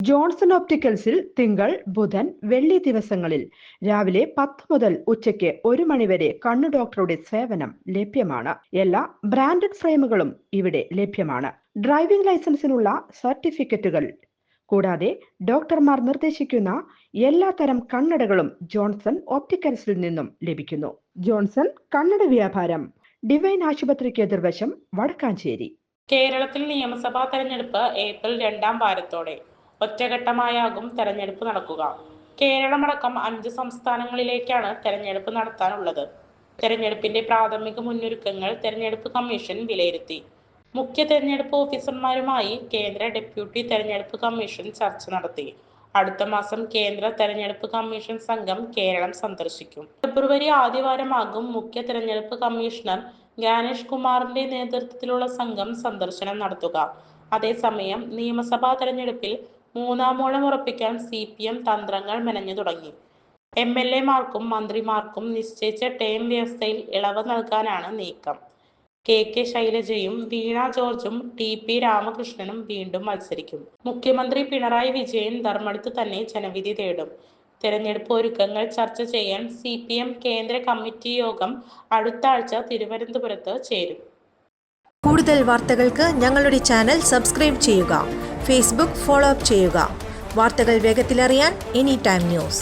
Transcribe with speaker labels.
Speaker 1: Johnson ഒപ്റ്റിക്കൽസിൽ തിങ്കൾ, ബുധൻ, വെള്ളി ദിവസങ്ങളിൽ രാവിലെ 10 മുതൽ ഉച്ചയ്ക്ക് 1 മണിവരെ കണ്ണു ഡോക്ടറുടെ സേവനം ലഭ്യമാണ്. എല്ലാ ബ്രാൻഡഡ് ഫ്രെയിമുകളും ഇവിടെ ലഭ്യമാണ്. ഡ്രൈവിംഗ് ലൈസൻസിനുള്ള സർട്ടിഫിക്കറ്റുകൾ കൂടാതെ ഡോക്ടർമാർ നിർദ്ദേശിക്കുന്ന എല്ലാത്തരം കണ്ണടകളും ജോൺസൺ ഒപ്റ്റിക്കൽസിൽ നിന്നും ലഭിക്കുന്നു. ജോൺസൺ കണ്ണട വ്യാപാരം, ഡിവൈൻ ആശുപത്രിക്ക് എതിർവശം, വടക്കാഞ്ചേരി.
Speaker 2: കേരളത്തിൽ നിയമസഭാ തെരഞ്ഞെടുപ്പ് ഏപ്രിൽ 2ാം വാരത്തോടെ ഒറ്റഘട്ടമായാകും തെരഞ്ഞെടുപ്പ് നടക്കുക. കേരളമടക്കം 5 സംസ്ഥാനങ്ങളിലേക്കാണ് തെരഞ്ഞെടുപ്പ് നടത്താനുള്ളത്. തെരഞ്ഞെടുപ്പിന്റെ പ്രാഥമിക മുന്നൊരുക്കങ്ങൾ തെരഞ്ഞെടുപ്പ് കമ്മീഷൻ വിലയിരുത്തി. മുഖ്യ തെരഞ്ഞെടുപ്പ് ഓഫീസർമാരുമായി കേന്ദ്ര ഡെപ്യൂട്ടി തെരഞ്ഞെടുപ്പ് കമ്മീഷൻ ചർച്ച നടത്തി. അടുത്ത മാസം കേന്ദ്ര തെരഞ്ഞെടുപ്പ് കമ്മീഷൻ സംഘം കേരളം സന്ദർശിക്കും. ഫെബ്രുവരി ആദ്യവാരമാകും മുഖ്യ തെരഞ്ഞെടുപ്പ് കമ്മീഷണർ ജ്ഞാനേഷ് കുമാറിന്റെ നേതൃത്വത്തിലുള്ള സംഘം സന്ദർശനം നടത്തുക. അതേസമയം നിയമസഭാ തെരഞ്ഞെടുപ്പിൽ 3ാം ഊഴം ഉറപ്പിക്കാൻ CPM തന്ത്രങ്ങൾ മെനഞ്ഞു തുടങ്ങി. MLA-മാർക്കും മന്ത്രിമാർക്കും നിശ്ചയിച്ച ടേം വ്യവസ്ഥയിൽ ഇളവ് നൽകാനാണ് നീക്കം. KK ശൈലജയും വീണ ജോർജും TP രാമകൃഷ്ണനും വീണ്ടും മത്സരിക്കും. മുഖ്യമന്ത്രി പിണറായി വിജയൻ ധർമ്മടത്ത് തന്നെ ജനവിധി തേടും. തെരഞ്ഞെടുപ്പ് ഒരുക്കങ്ങൾ ചർച്ച ചെയ്യാൻ CPM കേന്ദ്ര കമ്മിറ്റി യോഗം അടുത്ത ആഴ്ച തിരുവനന്തപുരത്ത് ചേരും.
Speaker 3: കൂടുതൽ വാർത്തകൾക്ക് ഞങ്ങളുടെ ചാനൽ സബ്സ്ക്രൈബ് ചെയ്യുക. ഫേസ്ബുക്ക് ഫോളോ അപ്പ് ചെയ്യുക. വാർത്തകൾ വേഗത്തിലറിയാൻ Anytime News.